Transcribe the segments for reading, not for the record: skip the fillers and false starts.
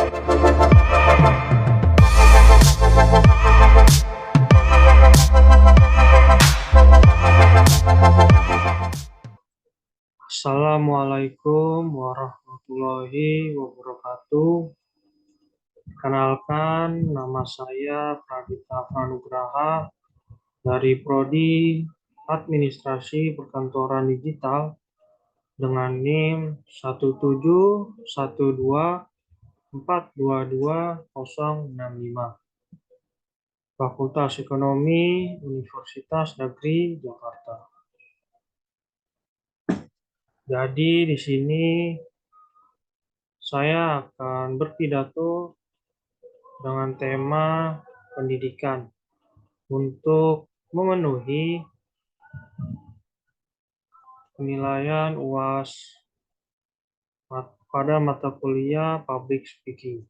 Assalamualaikum warahmatullahi wabarakatuh. Kenalkan, nama saya Pradita Pranugraha dari Prodi Administrasi Perkantoran Digital dengan NIM 17124220065. Fakultas Ekonomi Universitas Negeri Jakarta. Jadi di sini saya akan berpidato dengan tema pendidikan untuk memenuhi penilaian UAS pada mata kuliah Public Speaking.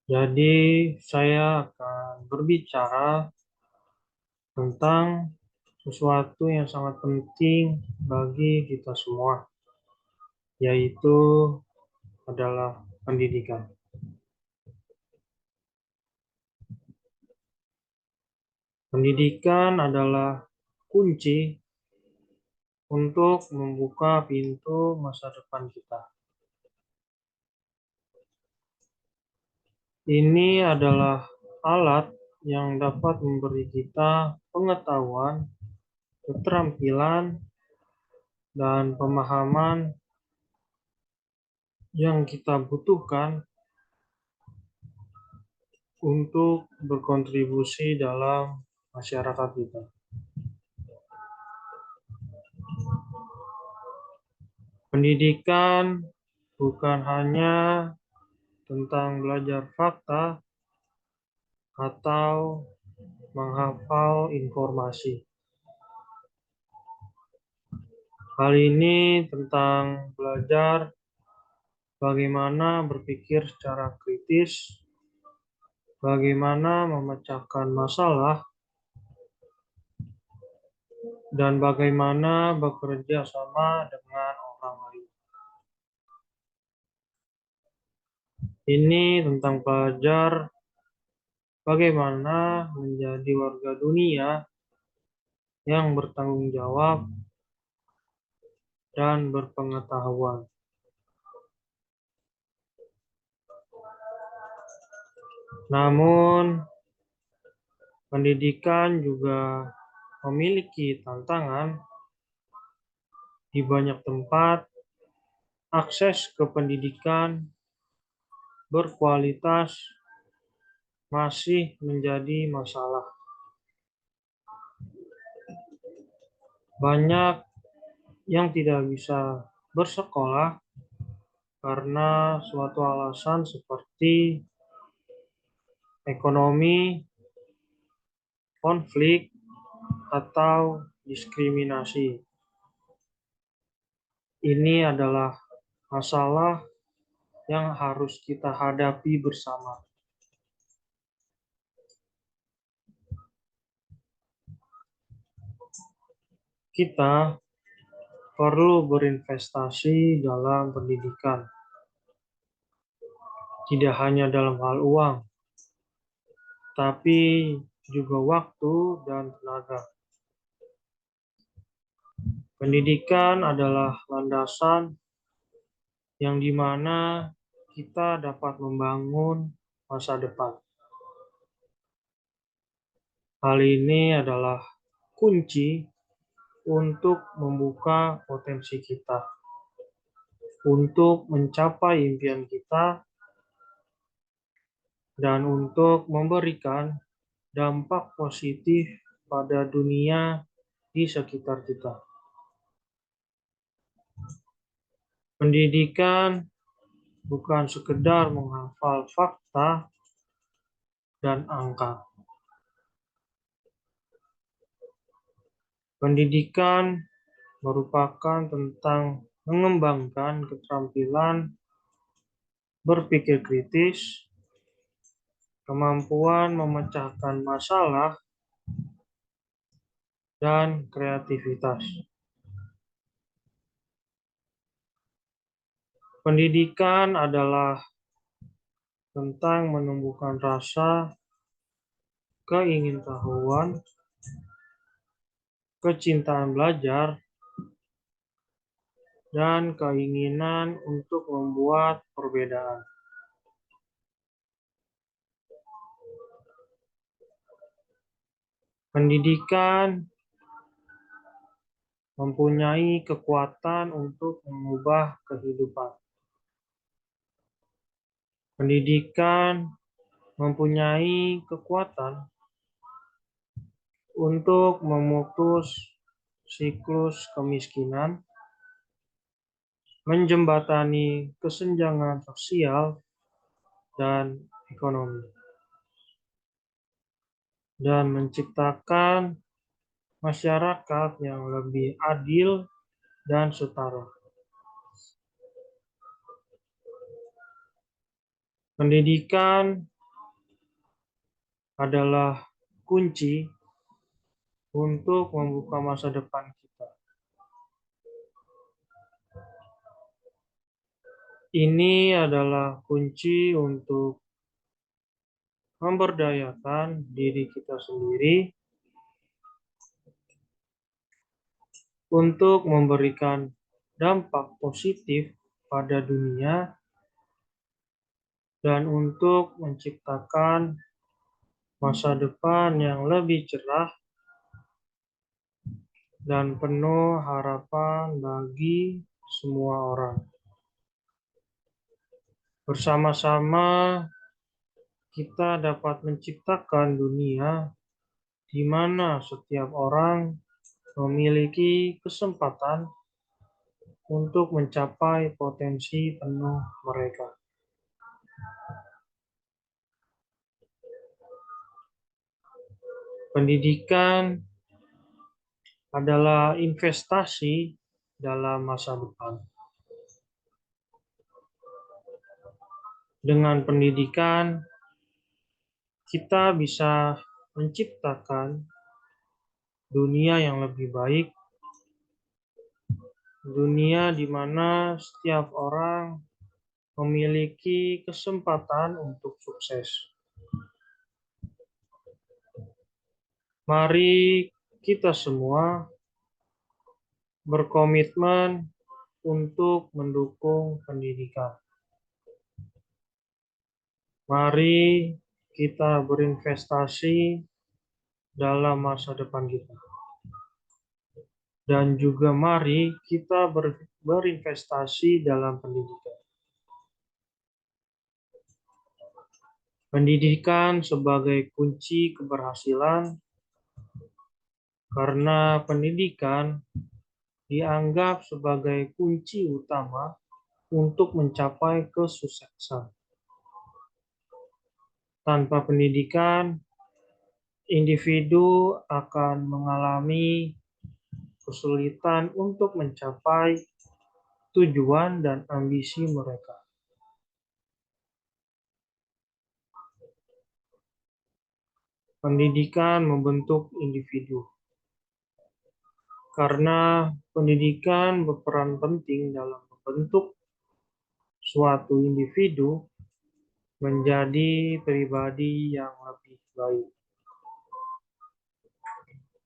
Jadi saya akan berbicara tentang sesuatu yang sangat penting bagi kita semua, yaitu adalah pendidikan. Pendidikan adalah kunci untuk membuka pintu masa depan kita. Ini adalah alat yang dapat memberi kita pengetahuan, keterampilan, dan pemahaman yang kita butuhkan untuk berkontribusi dalam masyarakat kita. Pendidikan bukan hanya tentang belajar fakta atau menghafal informasi. Hal ini tentang belajar bagaimana berpikir secara kritis, bagaimana memecahkan masalah, dan bagaimana bekerja sama dengan orang lain. Ini tentang belajar bagaimana menjadi warga dunia yang bertanggung jawab dan berpengetahuan. Namun, pendidikan juga memiliki tantangan. Di banyak tempat, akses ke pendidikan berkualitas masih menjadi masalah. Banyak yang tidak bisa bersekolah karena suatu alasan seperti ekonomi, konflik, atau diskriminasi. Ini adalah masalah yang harus kita hadapi bersama. Kita perlu berinvestasi dalam pendidikan, tidak hanya dalam hal uang, tapi juga waktu dan tenaga. Pendidikan adalah landasan yang dimana kita dapat membangun masa depan. Hal ini adalah kunci untuk membuka potensi kita, untuk mencapai impian kita, dan untuk memberikan dampak positif pada dunia di sekitar kita. Pendidikan bukan sekedar menghafal fakta dan angka. Pendidikan merupakan tentang mengembangkan keterampilan berpikir kritis, kemampuan memecahkan masalah, dan kreativitas. Pendidikan adalah tentang menumbuhkan rasa keingintahuan, kecintaan belajar, dan keinginan untuk membuat perbedaan. Pendidikan mempunyai kekuatan untuk mengubah kehidupan. Pendidikan mempunyai kekuatan untuk memutus siklus kemiskinan, menjembatani kesenjangan sosial dan ekonomi, dan menciptakan masyarakat yang lebih adil dan setara. Pendidikan adalah kunci untuk membuka masa depan kita. Ini adalah kunci untuk memberdayakan diri kita sendiri, untuk memberikan dampak positif pada dunia, dan untuk menciptakan masa depan yang lebih cerah dan penuh harapan bagi semua orang. Bersama-sama kita dapat menciptakan dunia di mana setiap orang memiliki kesempatan untuk mencapai potensi penuh mereka. Pendidikan adalah investasi dalam masa depan. Dengan pendidikan, kita bisa menciptakan dunia yang lebih baik, dunia di mana setiap orang memiliki kesempatan untuk sukses. Mari kita semua berkomitmen untuk mendukung pendidikan. Mari kita berinvestasi dalam masa depan kita. Dan juga mari kita berinvestasi dalam pendidikan. Pendidikan sebagai kunci keberhasilan, karena pendidikan dianggap sebagai kunci utama untuk mencapai kesuksesan. Tanpa pendidikan, individu akan mengalami kesulitan untuk mencapai tujuan dan ambisi mereka. Pendidikan membentuk individu, karena pendidikan berperan penting dalam membentuk suatu individu menjadi pribadi yang lebih baik.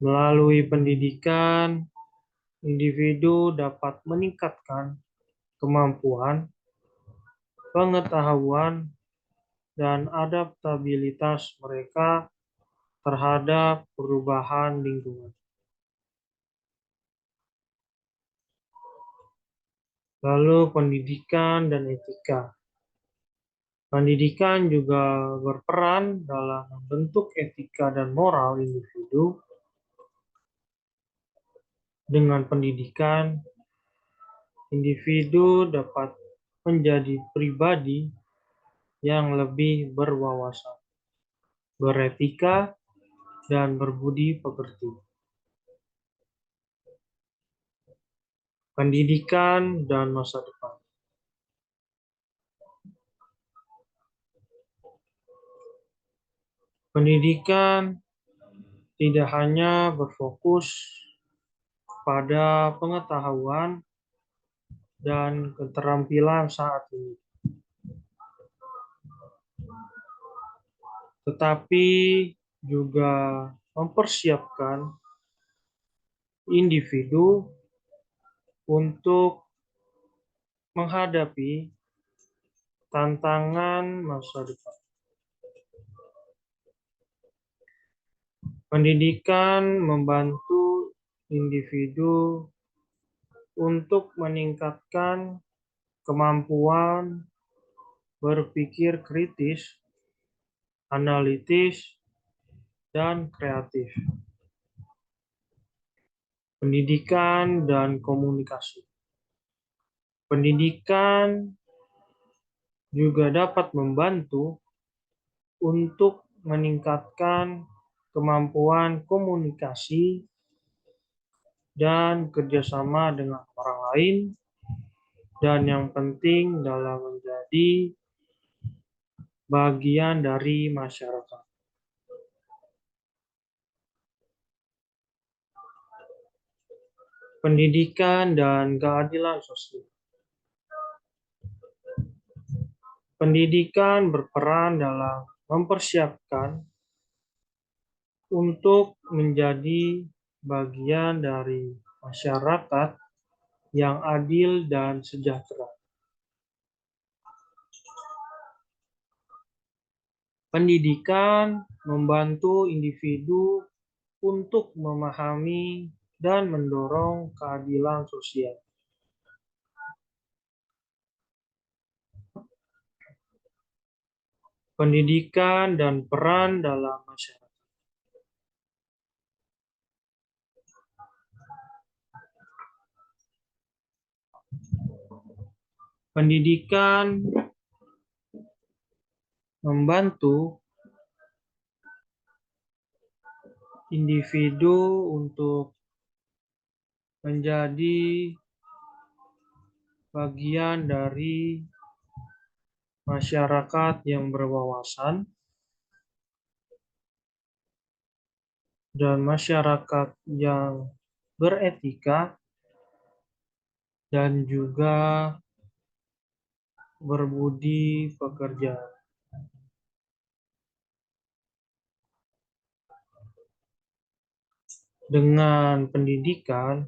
Melalui pendidikan, individu dapat meningkatkan kemampuan, pengetahuan, dan adaptabilitas mereka terhadap perubahan lingkungan. Lalu pendidikan dan etika. Pendidikan juga berperan dalam membentuk etika dan moral individu. Dengan pendidikan, individu dapat menjadi pribadi yang lebih berwawasan, beretika, dan berbudi pekerti. Pendidikan dan masa depan. Pendidikan tidak hanya berfokus pada pengetahuan, dan keterampilan saat ini, tetapi juga mempersiapkan individu untuk menghadapi tantangan masa depan. Pendidikan membantu individu untuk meningkatkan kemampuan berpikir kritis, analitis, dan kreatif. Pendidikan dan komunikasi. Pendidikan juga dapat membantu untuk meningkatkan kemampuan komunikasi dan kerjasama dengan orang lain, dan yang penting dalam menjadi bagian dari masyarakat. Pendidikan dan keadilan sosial. Pendidikan berperan dalam mempersiapkan untuk menjadi bagian dari masyarakat yang adil dan sejahtera. Pendidikan membantu individu untuk memahami dan mendorong keadilan sosial. Pendidikan dan peran dalam masyarakat. Pendidikan membantu individu untuk menjadi bagian dari masyarakat yang berwawasan dan masyarakat yang beretika dan juga berbudi pekerti. Dengan pendidikan,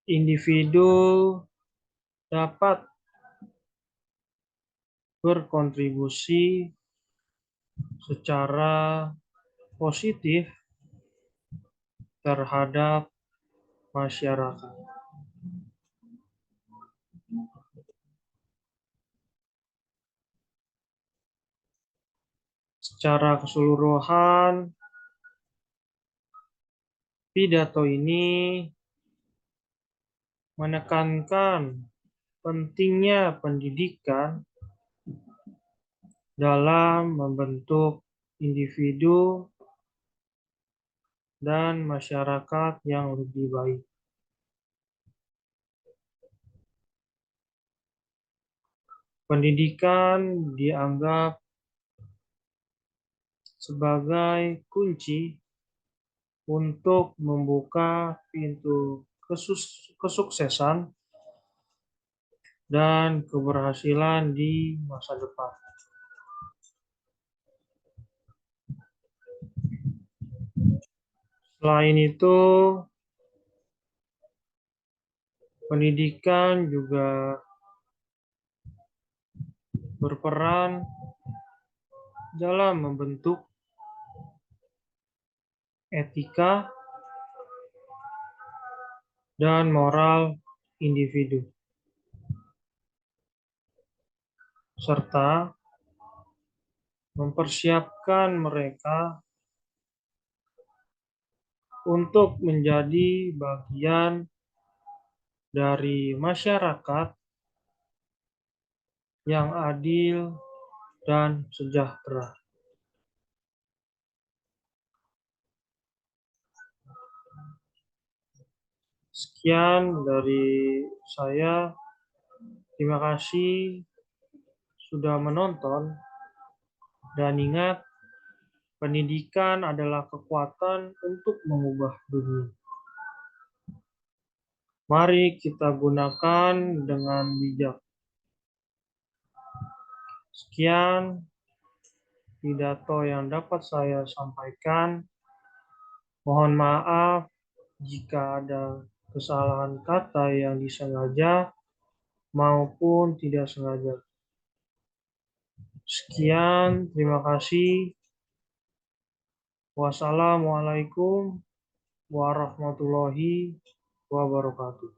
individu dapat berkontribusi secara positif terhadap masyarakat. Secara keseluruhan, pidato ini menekankan pentingnya pendidikan dalam membentuk individu dan masyarakat yang lebih baik. Pendidikan dianggap sebagai kunci untuk membuka pintu kesuksesan dan keberhasilan di masa depan. Selain itu, pendidikan juga berperan dalam membentuk etika dan moral individu, serta mempersiapkan mereka untuk menjadi bagian dari masyarakat yang adil dan sejahtera. Sekian dari saya. Terima kasih sudah menonton, dan ingat, pendidikan adalah kekuatan untuk mengubah dunia. Mari kita gunakan dengan bijak. Sekian pidato yang dapat saya sampaikan. Mohon maaf jika ada kesalahan kata yang disengaja maupun tidak sengaja. Sekian, terima kasih. Wassalamualaikum warahmatullahi wabarakatuh.